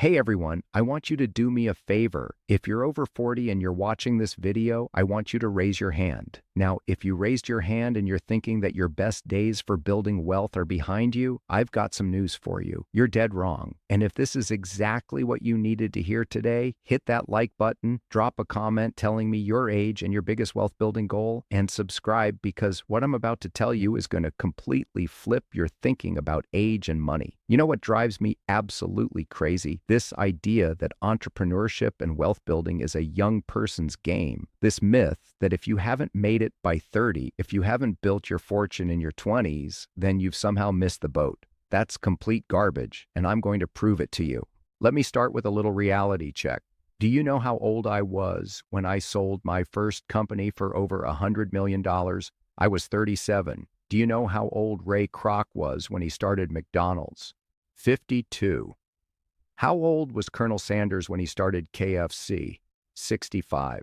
Hey everyone, I want you to do me a favor. If you're over 40 and you're watching this video, I want you to raise your hand. Now, if you raised your hand and you're thinking that your best days for building wealth are behind you, I've got some news for you. You're dead wrong. And if this is exactly what you needed to hear today, hit that like button, drop a comment telling me your age and your biggest wealth building goal, and subscribe because what I'm about to tell you is going to completely flip your thinking about age and money. You know what drives me absolutely crazy? This idea that entrepreneurship and wealth building is a young person's game. This myth that if you haven't made it by 30, if you haven't built your fortune in your 20s, then you've somehow missed the boat. That's complete garbage, and I'm going to prove it to you. Let me start with a little reality check. Do you know how old I was when I sold my first company for over $100 million? I was 37. Do you know how old Ray Kroc was when he started McDonald's? 52. How old was Colonel Sanders when he started KFC? 65.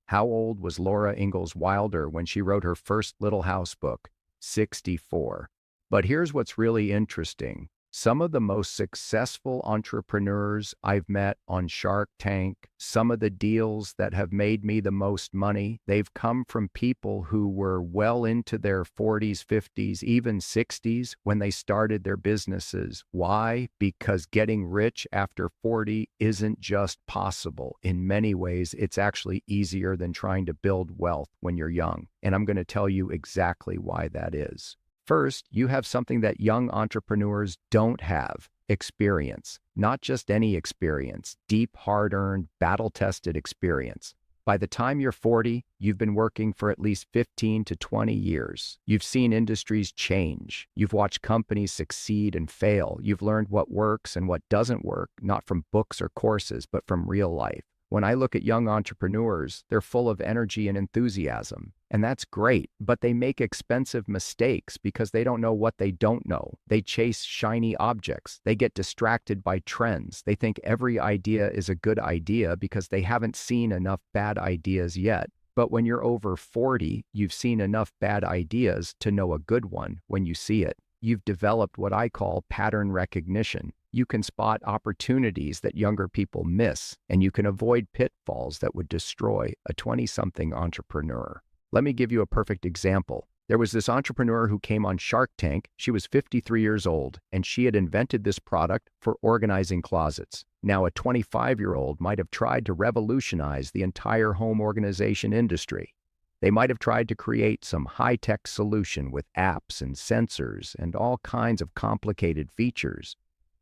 How old was Laura Ingalls Wilder when she wrote her first Little House book? 64. But here's what's really interesting. Some of the most successful entrepreneurs I've met on Shark Tank, some of the deals that have made me the most money, they've come from people who were well into their 40s, 50s, even 60s when they started their businesses. Why? Because getting rich after 40 isn't just possible. In many ways, it's actually easier than trying to build wealth when you're young. And I'm going to tell you exactly why that is. First, you have something that young entrepreneurs don't have: experience. Not just any experience, deep, hard-earned, battle-tested experience. By the time you're 40, you've been working for at least 15 to 20 years. You've seen industries change. You've watched companies succeed and fail. You've learned what works and what doesn't work, not from books or courses, but from real life. When I look at young entrepreneurs, they're full of energy and enthusiasm. And that's great, but they make expensive mistakes because they don't know what they don't know. They chase shiny objects. They get distracted by trends. They think every idea is a good idea because they haven't seen enough bad ideas yet. But when you're over 40, you've seen enough bad ideas to know a good one when you see it. You've developed what I call pattern recognition. You can spot opportunities that younger people miss, and you can avoid pitfalls that would destroy a 20-something entrepreneur. Let me give you a perfect example. There was this entrepreneur who came on Shark Tank. She was 53 years old, and she had invented this product for organizing closets. Now, a 25-year-old might have tried to revolutionize the entire home organization industry. They might have tried to create some high-tech solution with apps and sensors and all kinds of complicated features.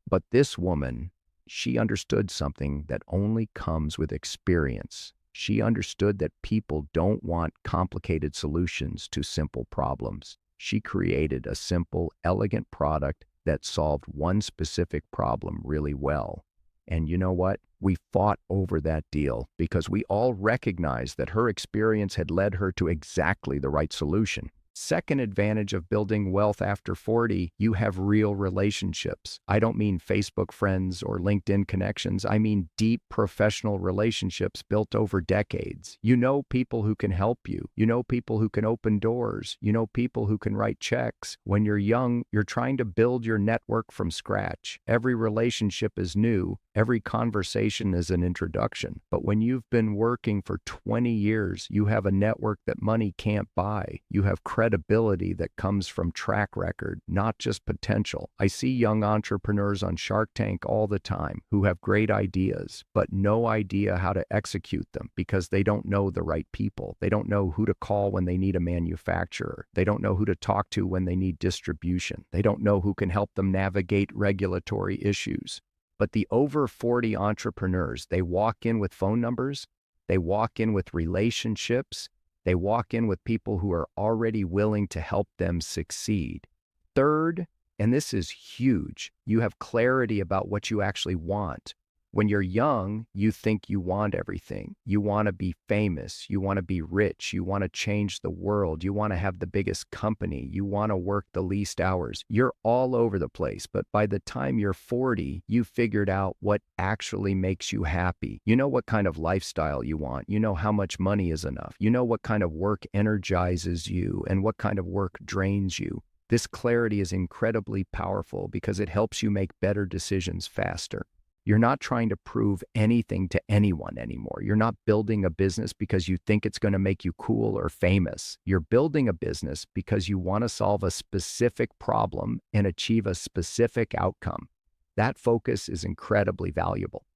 But this woman, she understood something that only comes with experience. She understood that people don't want complicated solutions to simple problems. She created a simple, elegant product that solved one specific problem really well. And you know what? We fought over that deal because we all recognized that her experience had led her to exactly the right solution. Second advantage of building wealth after 40, you have real relationships. I don't mean Facebook friends or LinkedIn connections. I mean deep professional relationships built over decades. You know people who can help you. You know people who can open doors. You know people who can write checks. When you're young, you're trying to build your network from scratch. Every relationship is new. Every conversation is an introduction. But when you've been working for 20 years, you have a network that money can't buy. You have credibility that comes from track record, not just potential. I see young entrepreneurs on Shark Tank all the time who have great ideas, but no idea how to execute them because they don't know the right people. They don't know who to call when they need a manufacturer. They don't know who to talk to when they need distribution. They don't know who can help them navigate regulatory issues. But the over 40 entrepreneurs, they walk in with phone numbers, they walk in with relationships, they walk in with people who are already willing to help them succeed. Third, and this is huge, you have clarity about what you actually want. When you're young, you think you want everything. You want to be famous. You want to be rich. You want to change the world. You want to have the biggest company. You want to work the least hours. You're all over the place. But by the time you're 40, you figured out what actually makes you happy. You know what kind of lifestyle you want. You know how much money is enough. You know what kind of work energizes you and what kind of work drains you. This clarity is incredibly powerful because it helps you make better decisions faster. You're not trying to prove anything to anyone anymore. You're not building a business because you think it's going to make you cool or famous. You're building a business because you want to solve a specific problem and achieve a specific outcome. That focus is incredibly valuable.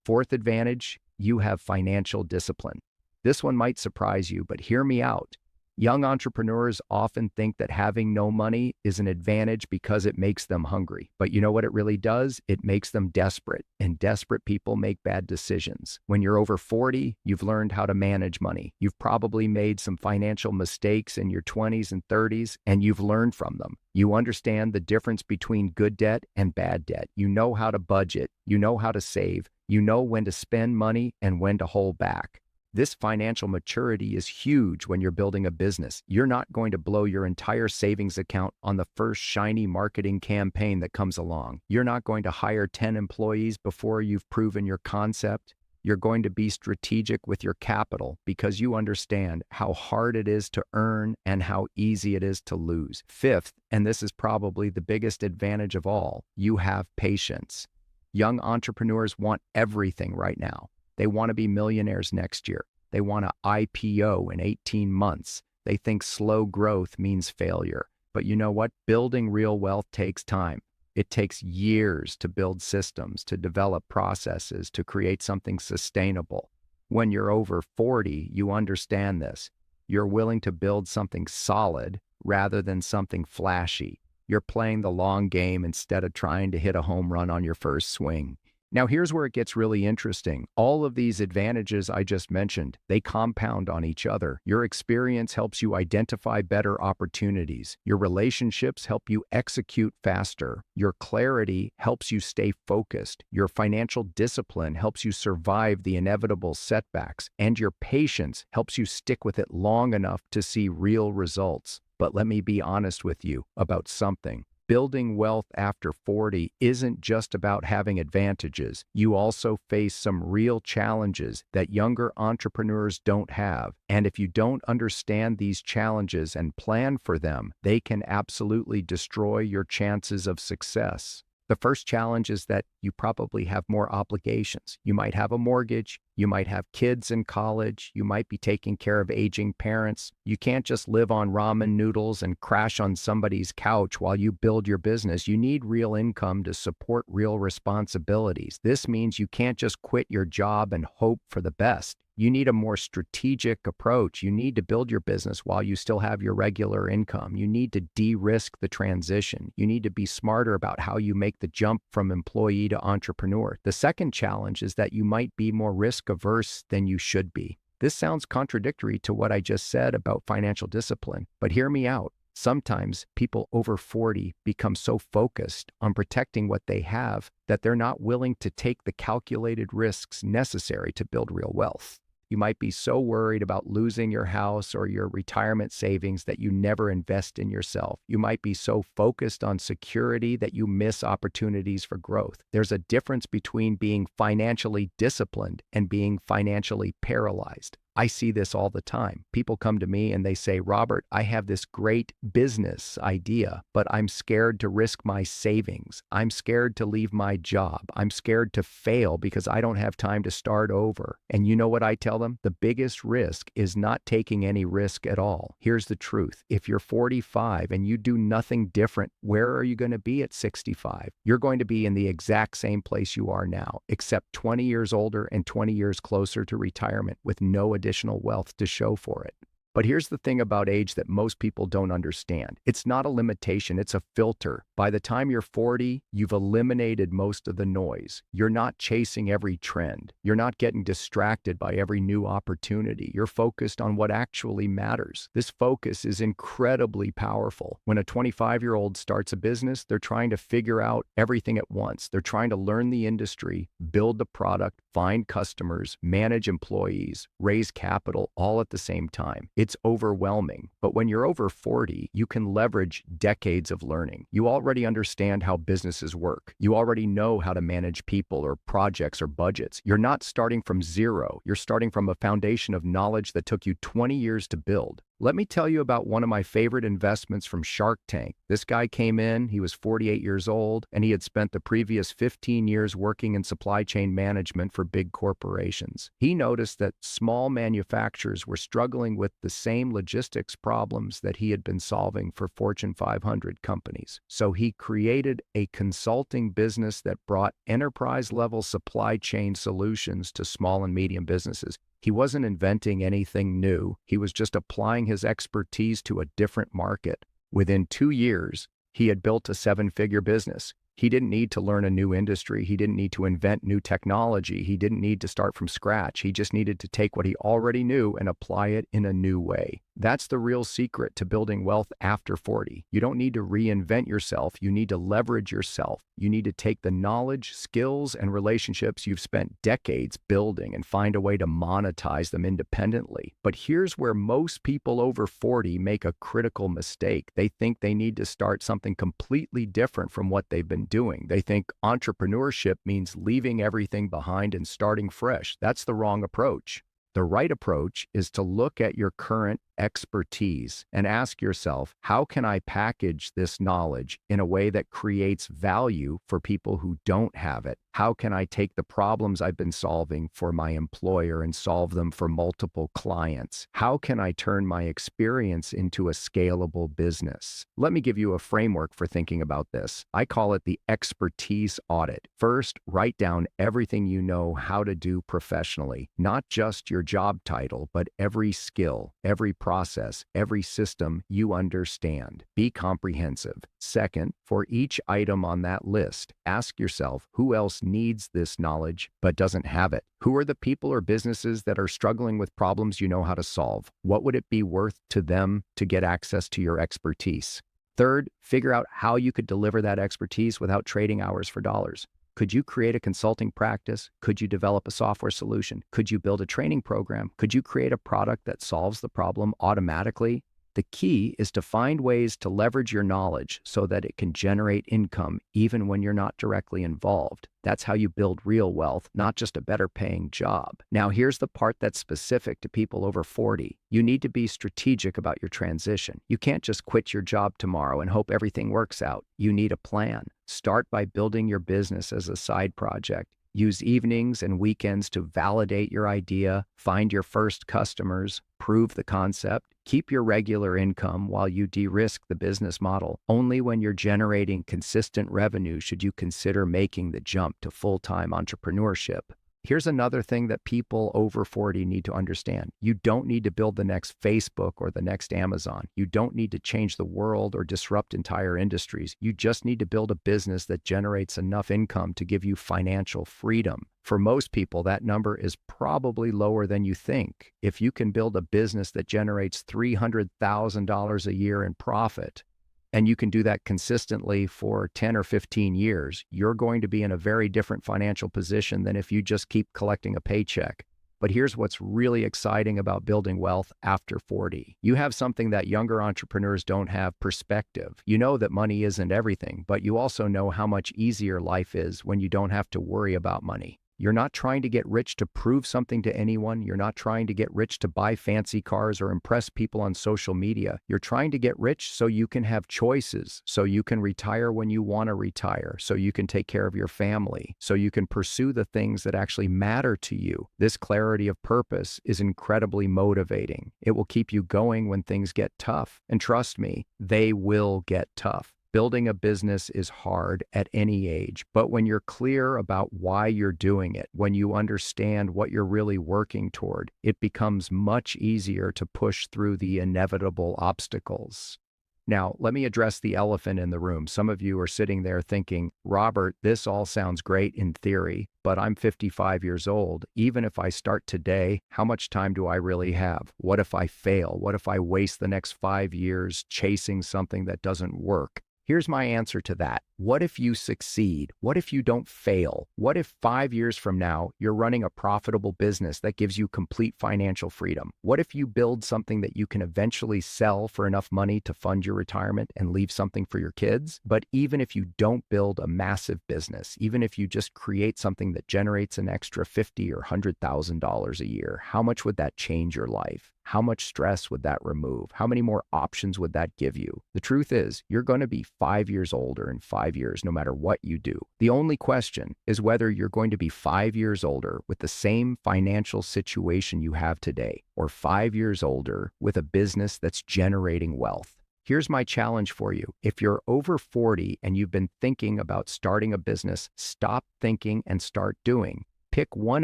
Fourth advantage, you have financial discipline. This one might surprise you, but hear me out. Young entrepreneurs often think that having no money is an advantage because it makes them hungry. But you know what it really does? It makes them desperate, and desperate people make bad decisions. When you're over 40, you've learned how to manage money. You've probably made some financial mistakes in your 20s and 30s, and you've learned from them. You understand the difference between good debt and bad debt. You know how to budget. You know how to save. You know when to spend money and when to hold back. This financial maturity is huge when you're building a business. You're not going to blow your entire savings account on the first shiny marketing campaign that comes along. You're not going to hire 10 employees before you've proven your concept. You're going to be strategic with your capital because you understand how hard it is to earn and how easy it is to lose. Fifth, and this is probably the biggest advantage of all, you have patience. Young entrepreneurs want everything right now. They want to be millionaires next year. They want to IPO in 18 months. They think slow growth means failure. But you know what? Building real wealth takes time. It takes years to build systems, to develop processes, to create something sustainable. When you're over 40, you understand this. You're willing to build something solid rather than something flashy. You're playing the long game instead of trying to hit a home run on your first swing. Now, here's where it gets really interesting. All of these advantages I just mentioned, they compound on each other. Your experience helps you identify better opportunities. Your relationships help you execute faster. Your clarity helps you stay focused. Your financial discipline helps you survive the inevitable setbacks. And your patience helps you stick with it long enough to see real results. But let me be honest with you about something. Building wealth after 40 isn't just about having advantages. You also face some real challenges that younger entrepreneurs don't have. And if you don't understand these challenges and plan for them, they can absolutely destroy your chances of success. The first challenge is that you probably have more obligations. You might have a mortgage. You might have kids in college. You might be taking care of aging parents. You can't just live on ramen noodles and crash on somebody's couch while you build your business. You need real income to support real responsibilities. This means you can't just quit your job and hope for the best. You need a more strategic approach. You need to build your business while you still have your regular income. You need to de-risk the transition. You need to be smarter about how you make the jump from employee to entrepreneur. The second challenge is that you might be more risk-averse than you should be. This sounds contradictory to what I just said about financial discipline, but hear me out. Sometimes people over 40 become so focused on protecting what they have that they're not willing to take the calculated risks necessary to build real wealth. You might be so worried about losing your house or your retirement savings that you never invest in yourself. You might be so focused on security that you miss opportunities for growth. There's a difference between being financially disciplined and being financially paralyzed. I see this all the time. People come to me and they say, Robert, I have this great business idea, but I'm scared to risk my savings. I'm scared to leave my job. I'm scared to fail because I don't have time to start over. And you know what I tell them? The biggest risk is not taking any risk at all. Here's the truth. If you're 45 and you do nothing different, where are you going to be at 65? You're going to be in the exact same place you are now, except 20 years older and 20 years closer to retirement with no additional wealth to show for it. But here's the thing about age that most people don't understand. It's not a limitation, it's a filter. By the time you're 40, you've eliminated most of the noise. You're not chasing every trend. You're not getting distracted by every new opportunity. You're focused on what actually matters. This focus is incredibly powerful. When a 25-year-old starts a business, they're trying to figure out everything at once. They're trying to learn the industry, build the product, find customers, manage employees, raise capital, all at the same time. It's overwhelming. But when you're over 40, you can leverage decades of learning. You already understand how businesses work. You already know how to manage people or projects or budgets. You're not starting from zero. You're starting from a foundation of knowledge that took you 20 years to build. Let me tell you about one of my favorite investments from Shark Tank. This guy came in, he was 48 years old, and he had spent the previous 15 years working in supply chain management for big corporations. He noticed that small manufacturers were struggling with the same logistics problems that he had been solving for Fortune 500 companies. So he created a consulting business that brought enterprise-level supply chain solutions to small and medium businesses. He wasn't inventing anything new. He was just applying his expertise to a different market. Within 2 years, he had built a 7-figure business. He didn't need to learn a new industry. He didn't need to invent new technology. He didn't need to start from scratch. He just needed to take what he already knew and apply it in a new way. That's the real secret to building wealth after 40. You don't need to reinvent yourself. You need to leverage yourself. You need to take the knowledge, skills, and relationships you've spent decades building and find a way to monetize them independently. But here's where most people over 40 make a critical mistake. They think they need to start something completely different from what they've been doing. They think entrepreneurship means leaving everything behind and starting fresh. That's the wrong approach. The right approach is to look at your current expertise and ask yourself, how can I package this knowledge in a way that creates value for people who don't have it? How can I take the problems I've been solving for my employer and solve them for multiple clients? How can I turn my experience into a scalable business? Let me give you a framework for thinking about this. I call it the expertise audit. First, write down everything you know how to do professionally, not just your job title, but every skill, every process, every system you understand. Be comprehensive. Second, for each item on that list, ask yourself who else needs this knowledge but doesn't have it. Who are the people or businesses that are struggling with problems you know how to solve? What would it be worth to them to get access to your expertise? Third, figure out how you could deliver that expertise without trading hours for dollars. Could you create a consulting practice? Could you develop a software solution? Could you build a training program? Could you create a product that solves the problem automatically? The key is to find ways to leverage your knowledge so that it can generate income even when you're not directly involved. That's how you build real wealth, not just a better paying job. Now, here's the part that's specific to people over 40. You need to be strategic about your transition. You can't just quit your job tomorrow and hope everything works out. You need a plan. Start by building your business as a side project. Use evenings and weekends to validate your idea, find your first customers, prove the concept, keep your regular income while you de-risk the business model. Only when you're generating consistent revenue should you consider making the jump to full-time entrepreneurship. Here's another thing that people over 40 need to understand. You don't need to build the next Facebook or the next Amazon. You don't need to change the world or disrupt entire industries. You just need to build a business that generates enough income to give you financial freedom. For most people, that number is probably lower than you think. If you can build a business that generates $300,000 a year in profit, and you can do that consistently for 10 or 15 years, you're going to be in a very different financial position than if you just keep collecting a paycheck. But here's what's really exciting about building wealth after 40. You have something that younger entrepreneurs don't have: perspective. You know that money isn't everything, but you also know how much easier life is when you don't have to worry about money. You're not trying to get rich to prove something to anyone. You're not trying to get rich to buy fancy cars or impress people on social media. You're trying to get rich so you can have choices, so you can retire when you want to retire, so you can take care of your family, so you can pursue the things that actually matter to you. This clarity of purpose is incredibly motivating. It will keep you going when things get tough. And trust me, they will get tough. Building a business is hard at any age, but when you're clear about why you're doing it, when you understand what you're really working toward, it becomes much easier to push through the inevitable obstacles. Now, let me address the elephant in the room. Some of you are sitting there thinking, Robert, this all sounds great in theory, but I'm 55 years old. Even if I start today, how much time do I really have? What if I fail? What if I waste the next 5 years chasing something that doesn't work? Here's my answer to that. What if you succeed? What if you don't fail? What if 5 years from now, you're running a profitable business that gives you complete financial freedom? What if you build something that you can eventually sell for enough money to fund your retirement and leave something for your kids? But even if you don't build a massive business, even if you just create something that generates an extra $50,000 or $100,000 a year, how much would that change your life? How much stress would that remove? How many more options would that give you? The truth is, you're going to be 5 years older in 5 years, no matter what you do. The only question is whether you're going to be 5 years older with the same financial situation you have today, or 5 years older with a business that's generating wealth. Here's my challenge for you. If you're over 40 and you've been thinking about starting a business, stop thinking and start doing. Pick one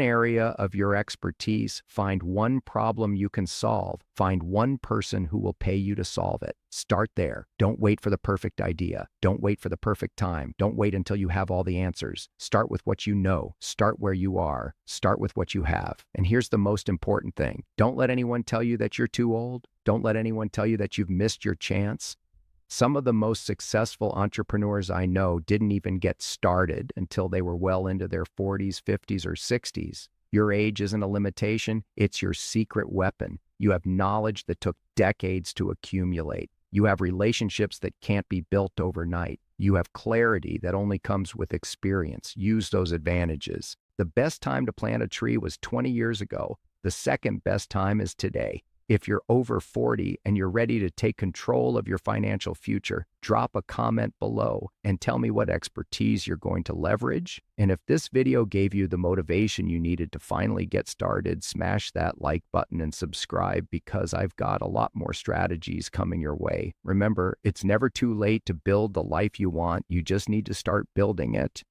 area of your expertise, find one problem you can solve, find one person who will pay you to solve it. Start there. Don't wait for the perfect idea. Don't wait for the perfect time. Don't wait until you have all the answers. Start with what you know. Start where you are. Start with what you have. And here's the most important thing. Don't let anyone tell you that you're too old. Don't let anyone tell you that you've missed your chance. Some of the most successful entrepreneurs I know didn't even get started until they were well into their 40s, 50s, or 60s. Your age isn't a limitation, it's your secret weapon. You have knowledge that took decades to accumulate. You have relationships that can't be built overnight. You have clarity that only comes with experience. Use those advantages. The best time to plant a tree was 20 years ago. The second best time is today. If you're over 40 and you're ready to take control of your financial future, drop a comment below and tell me what expertise you're going to leverage. And if this video gave you the motivation you needed to finally get started, smash that like button and subscribe, because I've got a lot more strategies coming your way. Remember, it's never too late to build the life you want. You just need to start building it.